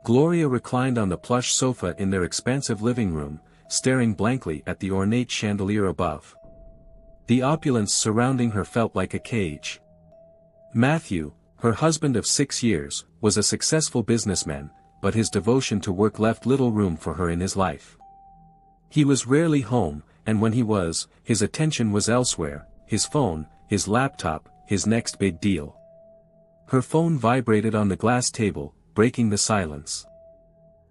Gloria reclined on the plush sofa in their expansive living room, staring blankly at the ornate chandelier above. The opulence surrounding her felt like a cage. Matthew, her husband of 6 years, was a successful businessman, but his devotion to work left little room for her in his life. He was rarely home, and when he was, his attention was elsewhere: his phone, his laptop, his next big deal. Her phone vibrated on the glass table, breaking the silence.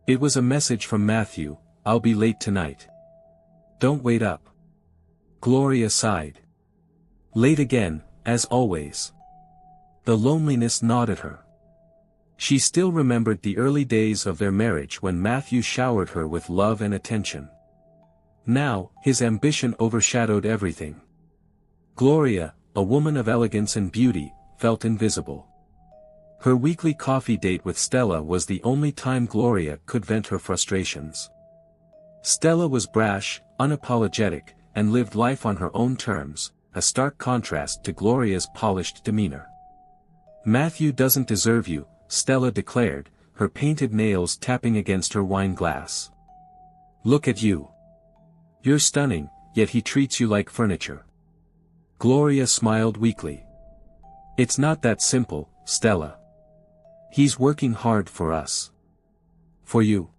It was a message from Matthew: "I'll be late tonight. Don't wait up." Gloria sighed. Late again, as always. The loneliness gnawed at her. She still remembered the early days of their marriage when Matthew showered her with love and attention. Now, his ambition overshadowed everything. Gloria, a woman of elegance and beauty, felt invisible. Her weekly coffee date with Stella was the only time Gloria could vent her frustrations. Stella was brash, unapologetic, and lived life on her own terms, a stark contrast to Gloria's polished demeanor. "Matthew doesn't deserve you," Stella declared, her painted nails tapping against her wine glass. "Look at you. You're stunning, yet he treats you like furniture." Gloria smiled weakly. "It's not that simple, Stella. He's working hard for us. For you.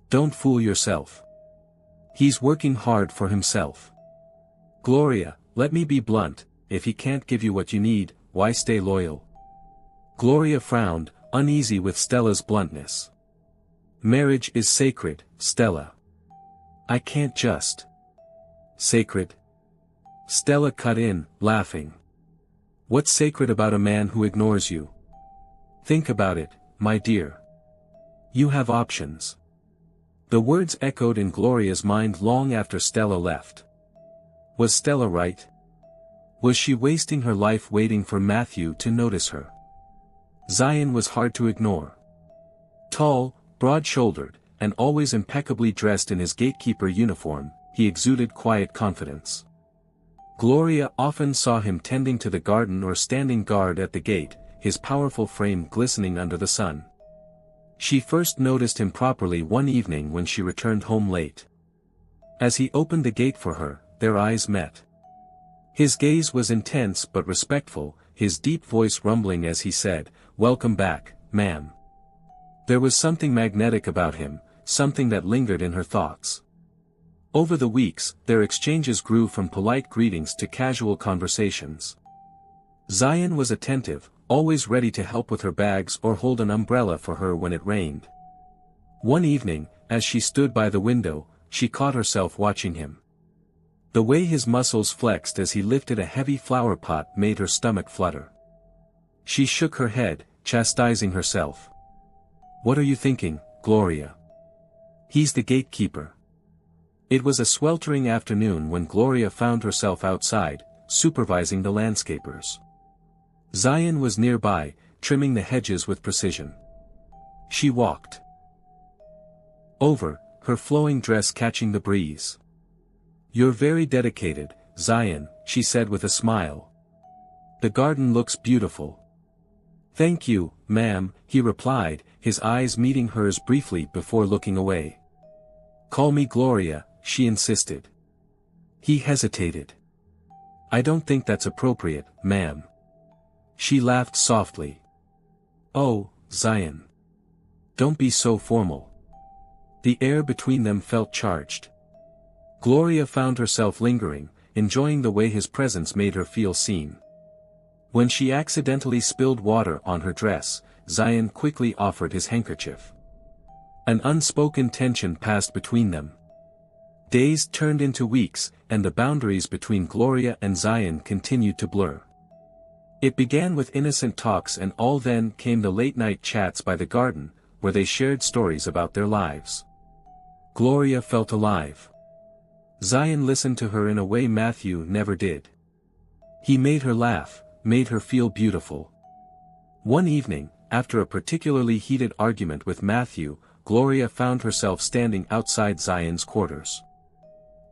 Don't fool yourself. He's working hard for himself. Gloria, let me be blunt: if he can't give you what you need, why stay loyal?" Gloria frowned, uneasy with Stella's bluntness. "Marriage is sacred, Stella. I can't just." "Sacred?" Stella cut in, laughing. "What's sacred about a man who ignores you? Think about it, my dear. You have options." The words echoed in Gloria's mind long after Stella left. Was Stella right? Was she wasting her life waiting for Matthew to notice her? Zion was hard to ignore. Tall, broad-shouldered, and always impeccably dressed in his gatekeeper uniform, he exuded quiet confidence. Gloria often saw him tending to the garden or standing guard at the gate, his powerful frame glistening under the sun. She first noticed him properly one evening when she returned home late. As he opened the gate for her, their eyes met. His gaze was intense but respectful, his deep voice rumbling as he said, "Welcome back, ma'am." There was something magnetic about him, something that lingered in her thoughts. Over the weeks, their exchanges grew from polite greetings to casual conversations. Zion was attentive, always ready to help with her bags or hold an umbrella for her when it rained. One evening, as she stood by the window, she caught herself watching him. The way his muscles flexed as he lifted a heavy flower pot made her stomach flutter. She shook her head, chastising herself. "What are you thinking, Gloria? He's the gatekeeper." It was a sweltering afternoon when Gloria found herself outside, supervising the landscapers. Zion was nearby, trimming the hedges with precision. She walked over, her flowing dress catching the breeze. "You're very dedicated, Zion," she said with a smile. "The garden looks beautiful." "Thank you, ma'am," he replied, his eyes meeting hers briefly before looking away. "Call me Gloria," she insisted. He hesitated. "I don't think that's appropriate, ma'am." She laughed softly. "Oh, Zion. Don't be so formal." The air between them felt charged. Gloria found herself lingering, enjoying the way his presence made her feel seen. When she accidentally spilled water on her dress, Zion quickly offered his handkerchief. An unspoken tension passed between them. Days turned into weeks, and the boundaries between Gloria and Zion continued to blur. It began with innocent talks, and all then came the late-night chats by the garden, where they shared stories about their lives. Gloria felt alive. Zion listened to her in a way Matthew never did. He made her laugh, made her feel beautiful. One evening, after a particularly heated argument with Matthew, Gloria found herself standing outside Zion's quarters.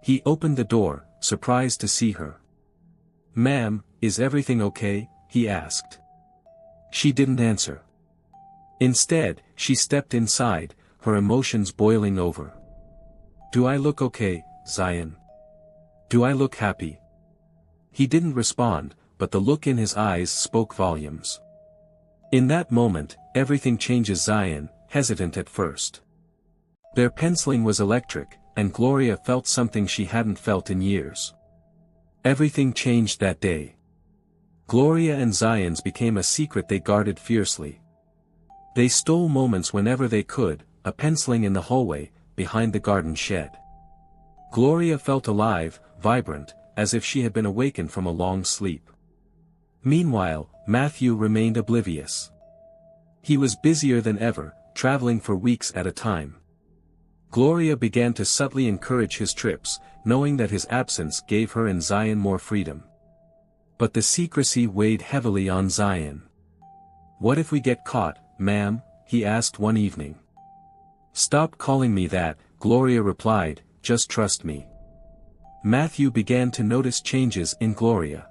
He opened the door, surprised to see her. "Ma'am, is everything okay?" he asked. She didn't answer. Instead, she stepped inside, her emotions boiling over. "Do I look okay, Zion? Do I look happy?" He didn't respond, but the look in his eyes spoke volumes. In that moment, everything changes. Zion, hesitant at first. Their penciling was electric, and Gloria felt something she hadn't felt in years. Everything changed that day. Gloria and Zion's became a secret they guarded fiercely. They stole moments whenever they could, a penciling in the hallway, behind the garden shed. Gloria felt alive, vibrant, as if she had been awakened from a long sleep. Meanwhile, Matthew remained oblivious. He was busier than ever, traveling for weeks at a time. Gloria began to subtly encourage his trips, knowing that his absence gave her and Zion more freedom. But the secrecy weighed heavily on Zion. "What if we get caught, ma'am?" he asked one evening. "Stop calling me that," Gloria replied, "just trust me." Matthew began to notice changes in Gloria.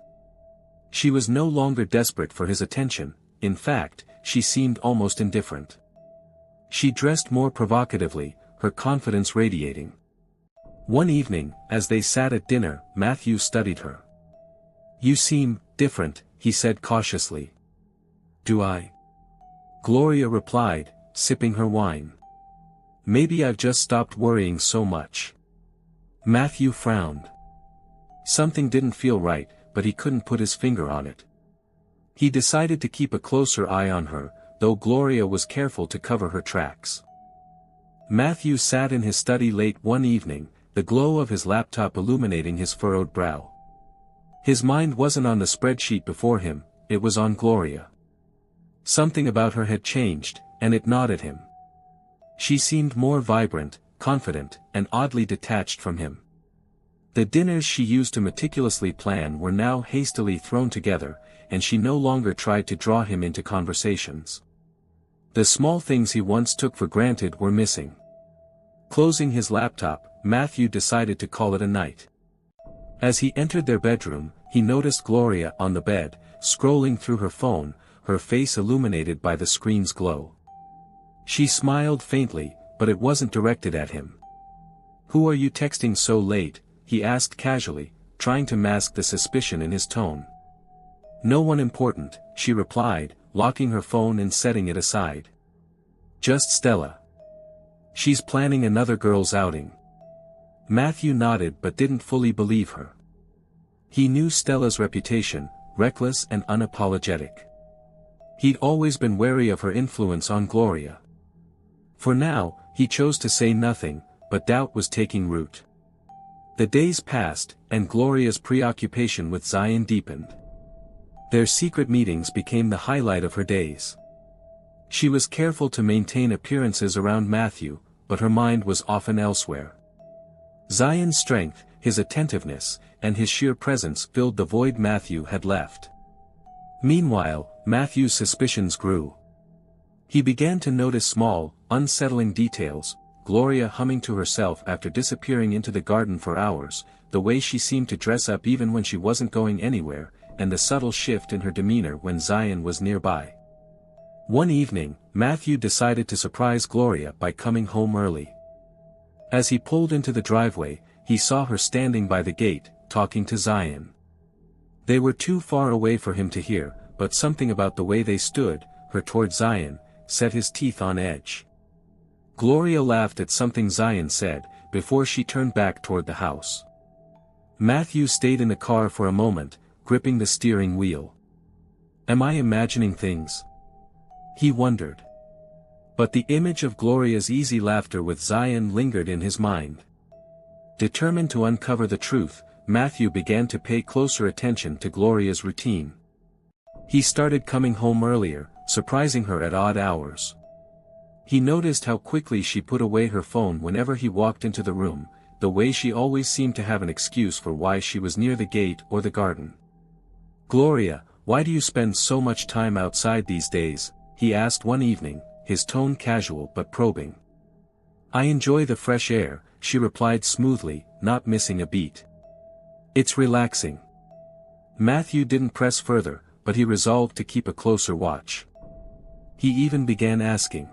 She was no longer desperate for his attention, in fact, she seemed almost indifferent. She dressed more provocatively, her confidence radiating. One evening, as they sat at dinner, Matthew studied her. "You seem different," he said cautiously. "Do I?" Gloria replied, sipping her wine. "Maybe I've just stopped worrying so much." Matthew frowned. Something didn't feel right, but he couldn't put his finger on it. He decided to keep a closer eye on her, though Gloria was careful to cover her tracks. Matthew sat in his study late one evening, the glow of his laptop illuminating his furrowed brow. His mind wasn't on the spreadsheet before him, it was on Gloria. Something about her had changed, and it gnawed at him. She seemed more vibrant, confident, and oddly detached from him. The dinners she used to meticulously plan were now hastily thrown together, and she no longer tried to draw him into conversations. The small things he once took for granted were missing. Closing his laptop, Matthew decided to call it a night. As he entered their bedroom, he noticed Gloria on the bed, scrolling through her phone, her face illuminated by the screen's glow. She smiled faintly, but it wasn't directed at him. "Who are you texting so late?" he asked casually, trying to mask the suspicion in his tone. "No one important," she replied, locking her phone and setting it aside. "Just Stella. She's planning another girl's outing." Matthew nodded but didn't fully believe her. He knew Stella's reputation, reckless and unapologetic. He'd always been wary of her influence on Gloria. For now, he chose to say nothing, but doubt was taking root. The days passed, and Gloria's preoccupation with Zion deepened. Their secret meetings became the highlight of her days. She was careful to maintain appearances around Matthew, but her mind was often elsewhere. Zion's strength, his attentiveness, and his sheer presence filled the void Matthew had left. Meanwhile, Matthew's suspicions grew. He began to notice small, unsettling details: Gloria humming to herself after disappearing into the garden for hours, the way she seemed to dress up even when she wasn't going anywhere, and the subtle shift in her demeanor when Zion was nearby. One evening, Matthew decided to surprise Gloria by coming home early. As he pulled into the driveway, he saw her standing by the gate, talking to Zion. They were too far away for him to hear, but something about the way they stood, her toward Zion, set his teeth on edge. Gloria laughed at something Zion said, before she turned back toward the house. Matthew stayed in the car for a moment, gripping the steering wheel. "Am I imagining things?" he wondered. But the image of Gloria's easy laughter with Zion lingered in his mind. Determined to uncover the truth, Matthew began to pay closer attention to Gloria's routine. He started coming home earlier, surprising her at odd hours. He noticed how quickly she put away her phone whenever he walked into the room, the way she always seemed to have an excuse for why she was near the gate or the garden. "Gloria, why do you spend so much time outside these days?" he asked one evening, his tone casual but probing. "I enjoy the fresh air," she replied smoothly, not missing a beat. "It's relaxing." Matthew didn't press further, but he resolved to keep a closer watch. He even began asking,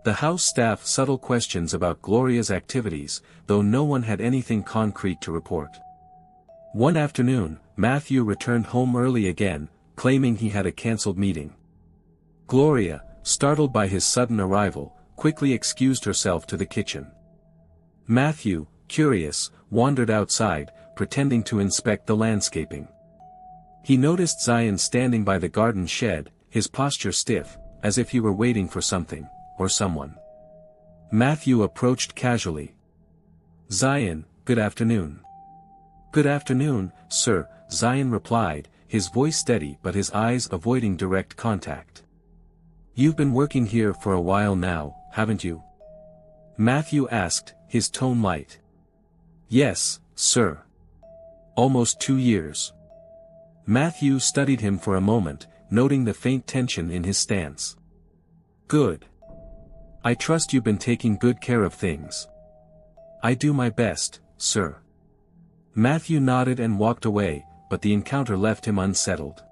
The house staff subtle questions about Gloria's activities, though no one had anything concrete to report. One afternoon, Matthew returned home early again, claiming he had a cancelled meeting. Gloria, startled by his sudden arrival, quickly excused herself to the kitchen. Matthew, curious, wandered outside, pretending to inspect the landscaping. He noticed Zion standing by the garden shed, his posture stiff, as if he were waiting for something, or someone. Matthew approached casually. "Zion, good afternoon." "Good afternoon, sir," Zion replied, his voice steady but his eyes avoiding direct contact. "You've been working here for a while now, haven't you?" Matthew asked, his tone light. "Yes, sir. Almost 2 years." Matthew studied him for a moment, noting the faint tension in his stance. "Good. I trust you've been taking good care of things." "I do my best, sir." Matthew nodded and walked away, but the encounter left him unsettled.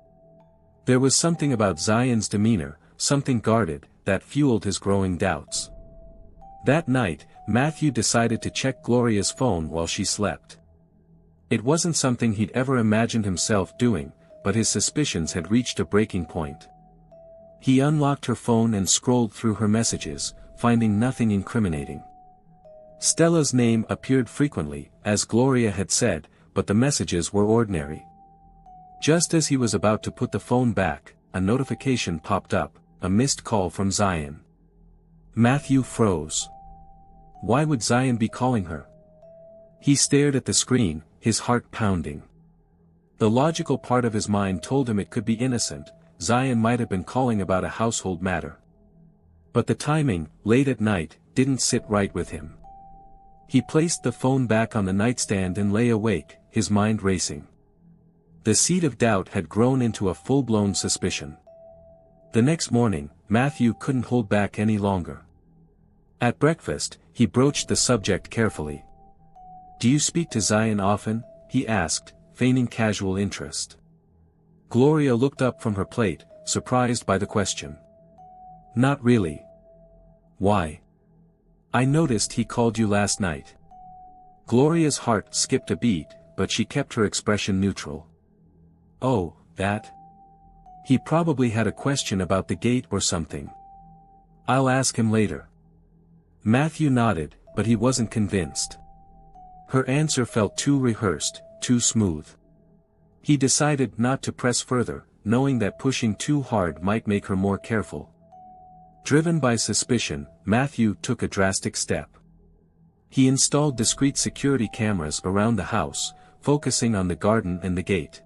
There was something about Zion's demeanor, something guarded, that fueled his growing doubts. That night, Matthew decided to check Gloria's phone while she slept. It wasn't something he'd ever imagined himself doing, but his suspicions had reached a breaking point. He unlocked her phone and scrolled through her messages, finding nothing incriminating. Stella's name appeared frequently, as Gloria had said, but the messages were ordinary. Just as he was about to put the phone back, a notification popped up, a missed call from Zion. Matthew froze. Why would Zion be calling her? He stared at the screen, his heart pounding. The logical part of his mind told him it could be innocent, Zion might have been calling about a household matter. But the timing, late at night, didn't sit right with him. He placed the phone back on the nightstand and lay awake, his mind racing. The seed of doubt had grown into a full-blown suspicion. The next morning, Matthew couldn't hold back any longer. At breakfast, he broached the subject carefully. "Do you speak to Zion often?" he asked, feigning casual interest. Gloria looked up from her plate, surprised by the question. "Not really." "Why?" "I noticed he called you last night." Gloria's heart skipped a beat, but she kept her expression neutral. "Oh, that? He probably had a question about the gate or something. I'll ask him later." Matthew nodded, but he wasn't convinced. Her answer felt too rehearsed, too smooth. He decided not to press further, knowing that pushing too hard might make her more careful. Driven by suspicion, Matthew took a drastic step. He installed discreet security cameras around the house, focusing on the garden and the gate.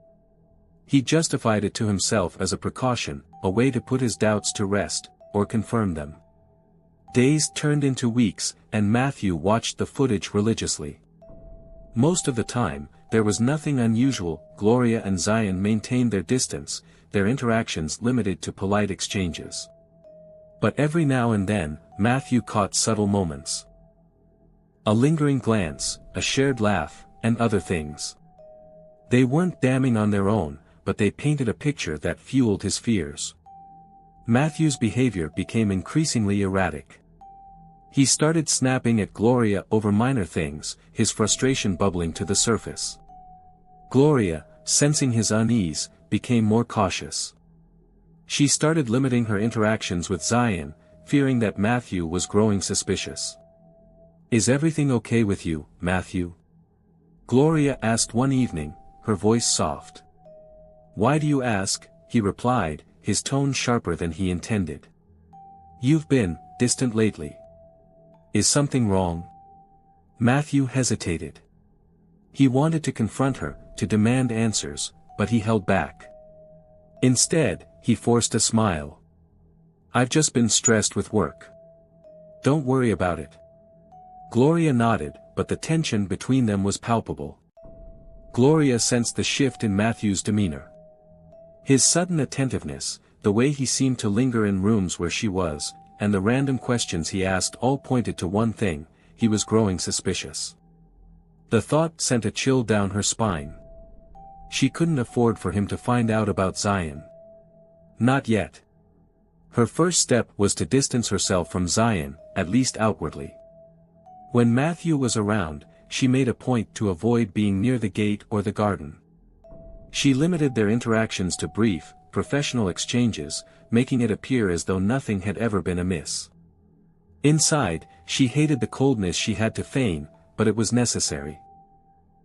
He justified it to himself as a precaution, a way to put his doubts to rest, or confirm them. Days turned into weeks, and Matthew watched the footage religiously. Most of the time, there was nothing unusual. Gloria and Zion maintained their distance, their interactions limited to polite exchanges. But every now and then, Matthew caught subtle moments. A lingering glance, a shared laugh, and other things. They weren't damning on their own, but they painted a picture that fueled his fears. Matthew's behavior became increasingly erratic. He started snapping at Gloria over minor things, his frustration bubbling to the surface. Gloria, sensing his unease, became more cautious. She started limiting her interactions with Zion, fearing that Matthew was growing suspicious. "Is everything okay with you, Matthew?" Gloria asked one evening, her voice soft. "Why do you ask?" he replied, his tone sharper than he intended. "You've been distant lately. Is something wrong?" Matthew hesitated. He wanted to confront her, to demand answers, but he held back. Instead, he forced a smile. "I've just been stressed with work. Don't worry about it." Gloria nodded, but the tension between them was palpable. Gloria sensed the shift in Matthew's demeanor. His sudden attentiveness, the way he seemed to linger in rooms where she was, and the random questions he asked all pointed to one thing: he was growing suspicious. The thought sent a chill down her spine. She couldn't afford for him to find out about Zion. Not yet. Her first step was to distance herself from Zion, at least outwardly. When Matthew was around, she made a point to avoid being near the gate or the garden. She limited their interactions to brief, professional exchanges, making it appear as though nothing had ever been amiss. Inside, she hated the coldness she had to feign, but it was necessary.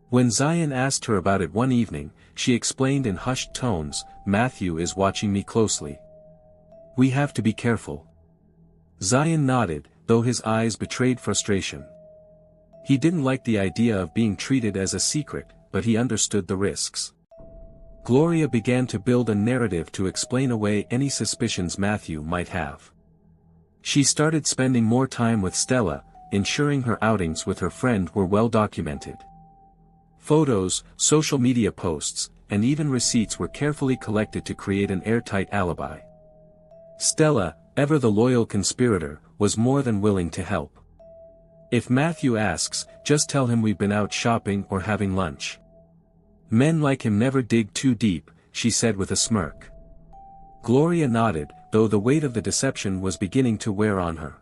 When Zion asked her about it one evening, she explained in hushed tones, "Matthew is watching me closely. We have to be careful." Zion nodded, though his eyes betrayed frustration. He didn't like the idea of being treated as a secret, but he understood the risks. Gloria began to build a narrative to explain away any suspicions Matthew might have. She started spending more time with Stella, ensuring her outings with her friend were well documented. Photos, social media posts, and even receipts were carefully collected to create an airtight alibi. Stella, ever the loyal conspirator, was more than willing to help. "If Matthew asks, just tell him we've been out shopping or having lunch. Men like him never dig too deep," she said with a smirk. Gloria nodded, though the weight of the deception was beginning to wear on her.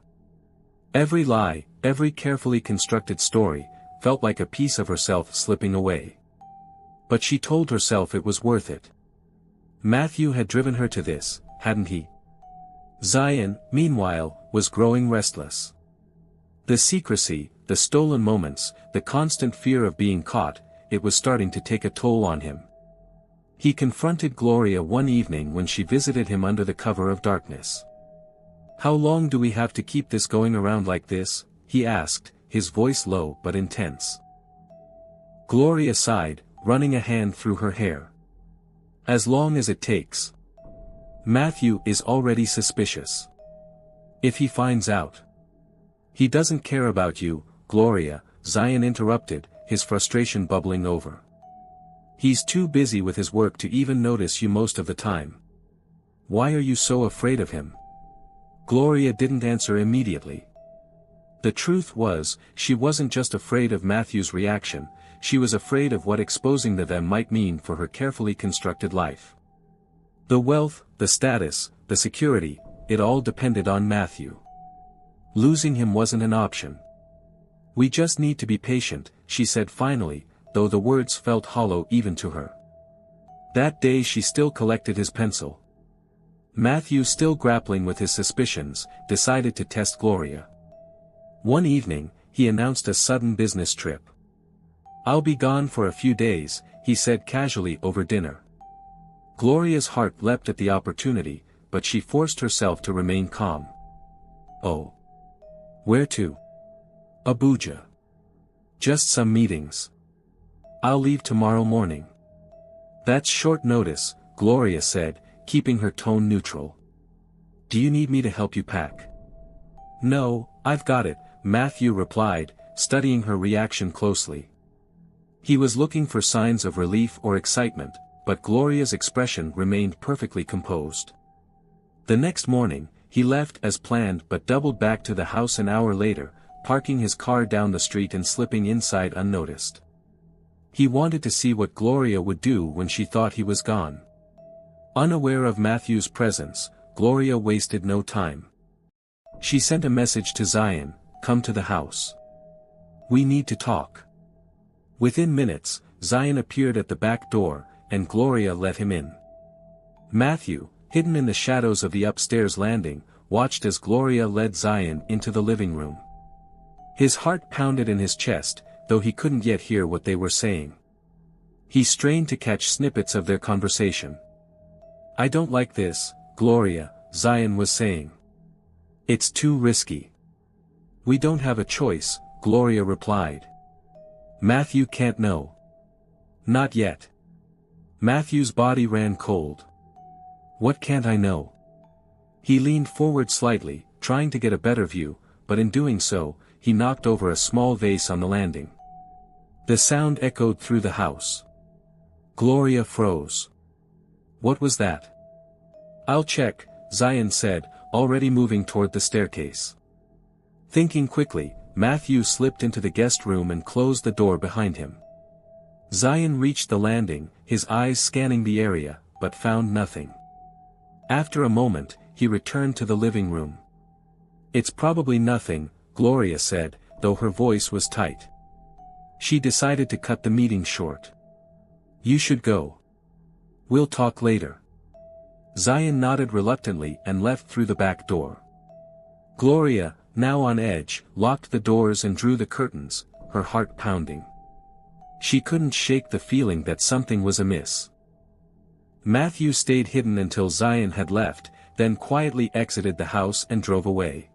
Every lie, every carefully constructed story, felt like a piece of herself slipping away. But she told herself it was worth it. Matthew had driven her to this, hadn't he? Zion, meanwhile, was growing restless. The secrecy, the stolen moments, the constant fear of being caught, it was starting to take a toll on him. He confronted Gloria one evening when she visited him under the cover of darkness. "How long do we have to keep this going around like this?" he asked, his voice low but intense. Gloria sighed, running a hand through her hair. "As long as it takes. Matthew is already suspicious. If he finds out." "He doesn't care about you, Gloria," Zion interrupted, his frustration bubbling over. "He's too busy with his work to even notice you most of the time. Why are you so afraid of him?" Gloria didn't answer immediately. The truth was, she wasn't just afraid of Matthew's reaction, she was afraid of what exposing them might mean for her carefully constructed life. The wealth, the status, the security, it all depended on Matthew. Losing him wasn't an option. "We just need to be patient," she said finally, though the words felt hollow even to her. That day she still collected his pencil. Matthew, still grappling with his suspicions, decided to test Gloria. One evening, he announced a sudden business trip. "I'll be gone for a few days," he said casually over dinner. Gloria's heart leapt at the opportunity, but she forced herself to remain calm. "Oh. Where to?" "Abuja. Just some meetings. I'll leave tomorrow morning." "That's short notice," Gloria said, keeping her tone neutral. "Do you need me to help you pack?" "No, I've got it," Matthew replied, studying her reaction closely. He was looking for signs of relief or excitement, but Gloria's expression remained perfectly composed. The next morning, he left as planned but doubled back to the house an hour later, parking his car down the street and slipping inside unnoticed. He wanted to see what Gloria would do when she thought he was gone. Unaware of Matthew's presence, Gloria wasted no time. She sent a message to Zion, "Come to the house. We need to talk." Within minutes, Zion appeared at the back door, and Gloria let him in. Matthew, hidden in the shadows of the upstairs landing, watched as Gloria led Zion into the living room. His heart pounded in his chest, though he couldn't yet hear what they were saying. He strained to catch snippets of their conversation. "I don't like this, Gloria," Zion was saying. "It's too risky." "We don't have a choice," Gloria replied. "Matthew can't know." "Not yet." Matthew's body ran cold. "What can't I know?" He leaned forward slightly, trying to get a better view, but in doing so, he knocked over a small vase on the landing. The sound echoed through the house. Gloria froze. "What was that?" "I'll check," Zion said, already moving toward the staircase. Thinking quickly, Matthew slipped into the guest room and closed the door behind him. Zion reached the landing, his eyes scanning the area, but found nothing. After a moment, he returned to the living room. "It's probably nothing," Gloria said, though her voice was tight. She decided to cut the meeting short. "You should go. We'll talk later." Zion nodded reluctantly and left through the back door. Gloria, now on edge, locked the doors and drew the curtains, her heart pounding. She couldn't shake the feeling that something was amiss. Matthew stayed hidden until Zion had left, then quietly exited the house and drove away.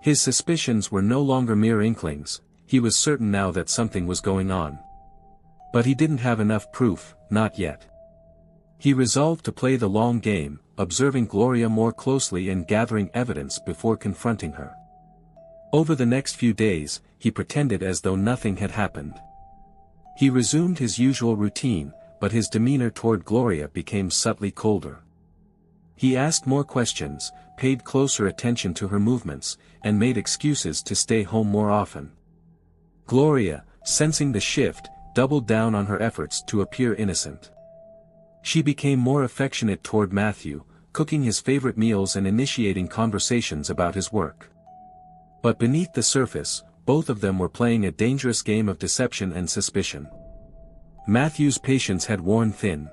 His suspicions were no longer mere inklings, he was certain now that something was going on. But he didn't have enough proof, not yet. He resolved to play the long game, observing Gloria more closely and gathering evidence before confronting her. Over the next few days, he pretended as though nothing had happened. He resumed his usual routine, but his demeanor toward Gloria became subtly colder. He asked more questions, paid closer attention to her movements, and made excuses to stay home more often. Gloria, sensing the shift, doubled down on her efforts to appear innocent. She became more affectionate toward Matthew, cooking his favorite meals and initiating conversations about his work. But beneath the surface, both of them were playing a dangerous game of deception and suspicion. Matthew's patience had worn thin.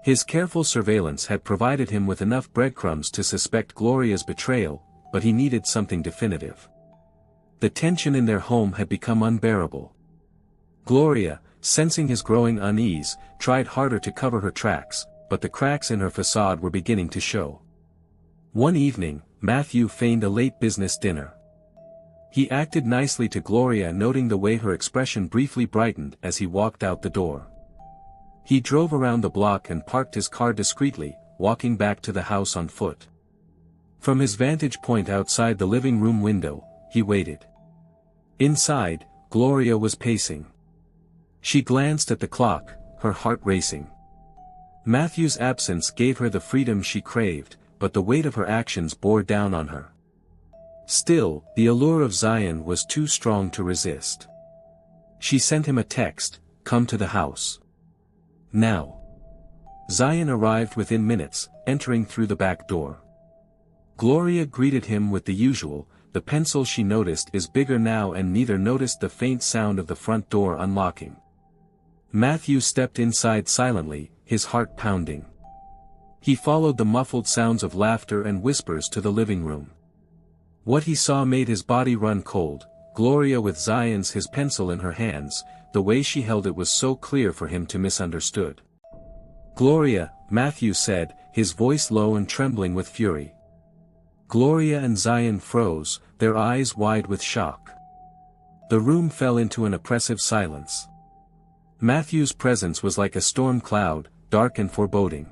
His careful surveillance had provided him with enough breadcrumbs to suspect Gloria's betrayal, but he needed something definitive. The tension in their home had become unbearable. Gloria, sensing his growing unease, tried harder to cover her tracks, but the cracks in her facade were beginning to show. One evening, Matthew feigned a late business dinner. He acted nicely to Gloria, noting the way her expression briefly brightened as he walked out the door. He drove around the block and parked his car discreetly, walking back to the house on foot. From his vantage point outside the living room window, he waited. Inside, Gloria was pacing. She glanced at the clock, her heart racing. Matthew's absence gave her the freedom she craved, but the weight of her actions bore down on her. Still, the allure of Zion was too strong to resist. She sent him a text, "Come to the house. Now." Zion arrived within minutes, entering through the back door. Gloria greeted him with the usual, "The pencil she noticed is bigger now," and neither noticed the faint sound of the front door unlocking. Matthew stepped inside silently, his heart pounding. He followed the muffled sounds of laughter and whispers to the living room. What he saw made his body run cold. Gloria with his pencil in her hands, the way she held it was so clear for him to misunderstood. "Gloria," Matthew said, his voice low and trembling with fury. Gloria and Zion froze, their eyes wide with shock. The room fell into an oppressive silence. Matthew's presence was like a storm cloud, dark and foreboding.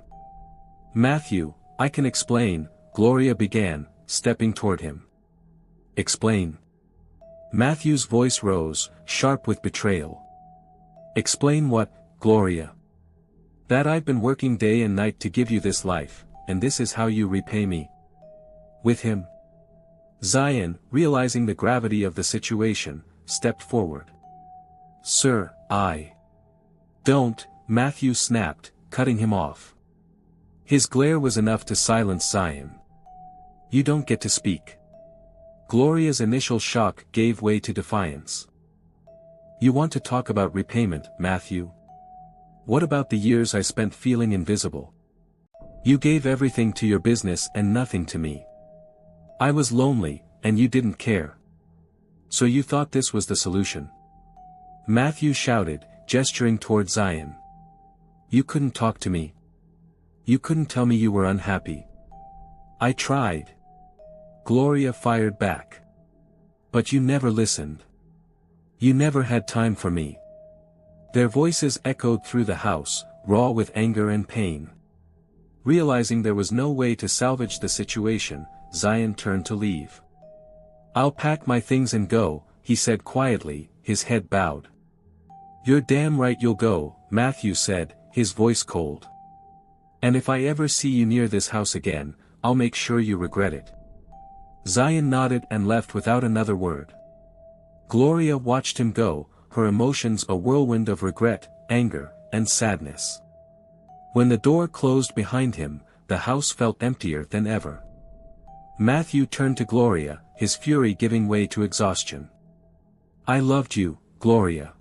"Matthew, I can explain," Gloria began, stepping toward him. "Explain?" Matthew's voice rose, sharp with betrayal. "Explain what, Gloria?" "That I've been working day and night to give you this life, and this is how you repay me." "With him?" Zion, realizing the gravity of the situation, stepped forward. "Sir, I..." "Don't," Matthew snapped, cutting him off. His glare was enough to silence Zion. "You don't get to speak." Gloria's initial shock gave way to defiance. "You want to talk about repayment, Matthew? What about the years I spent feeling invisible? You gave everything to your business and nothing to me. I was lonely, and you didn't care. So you thought this was the solution?" Matthew shouted, gesturing toward Zion. "You couldn't talk to me. You couldn't tell me you were unhappy. I tried." Gloria fired back. "But you never listened. You never had time for me." Their voices echoed through the house, raw with anger and pain. Realizing there was no way to salvage the situation, Zion turned to leave. "I'll pack my things and go," he said quietly, his head bowed. "You're damn right you'll go," Matthew said, his voice cold. "And if I ever see you near this house again, I'll make sure you regret it." Zion nodded and left without another word. Gloria watched him go, her emotions a whirlwind of regret, anger, and sadness. When the door closed behind him, the house felt emptier than ever. Matthew turned to Gloria, his fury giving way to exhaustion. "I loved you, Gloria.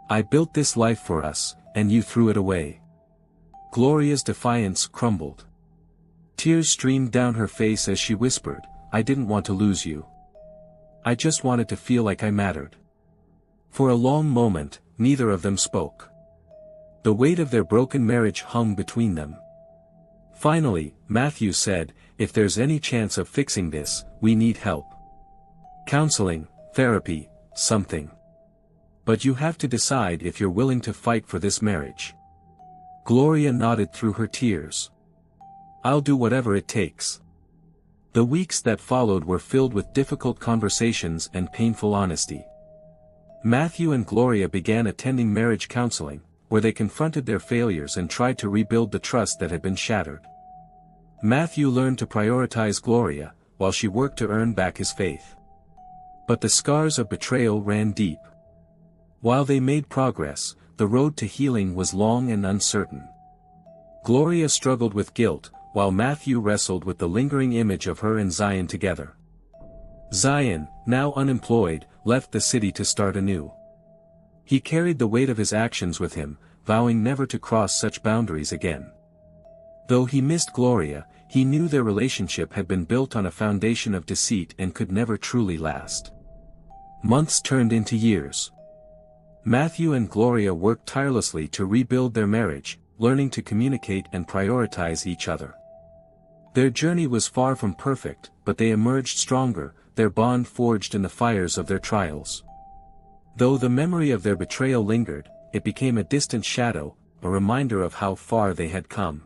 I built this life for us, and you threw it away." Gloria's defiance crumbled. Tears streamed down her face as she whispered, "I didn't want to lose you. I just wanted to feel like I mattered." For a long moment, neither of them spoke. The weight of their broken marriage hung between them. Finally, Matthew said, "If there's any chance of fixing this, we need help. Counseling, therapy, something. But you have to decide if you're willing to fight for this marriage." Gloria nodded through her tears. "I'll do whatever it takes." The weeks that followed were filled with difficult conversations and painful honesty. Matthew and Gloria began attending marriage counseling, where they confronted their failures and tried to rebuild the trust that had been shattered. Matthew learned to prioritize Gloria, while she worked to earn back his faith. But the scars of betrayal ran deep. While they made progress, the road to healing was long and uncertain. Gloria struggled with guilt, while Matthew wrestled with the lingering image of her and Zion together. Zion, now unemployed, left the city to start anew. He carried the weight of his actions with him, vowing never to cross such boundaries again. Though he missed Gloria, he knew their relationship had been built on a foundation of deceit and could never truly last. Months turned into years. Matthew and Gloria worked tirelessly to rebuild their marriage, learning to communicate and prioritize each other. Their journey was far from perfect, but they emerged stronger, their bond forged in the fires of their trials. Though the memory of their betrayal lingered, it became a distant shadow, a reminder of how far they had come.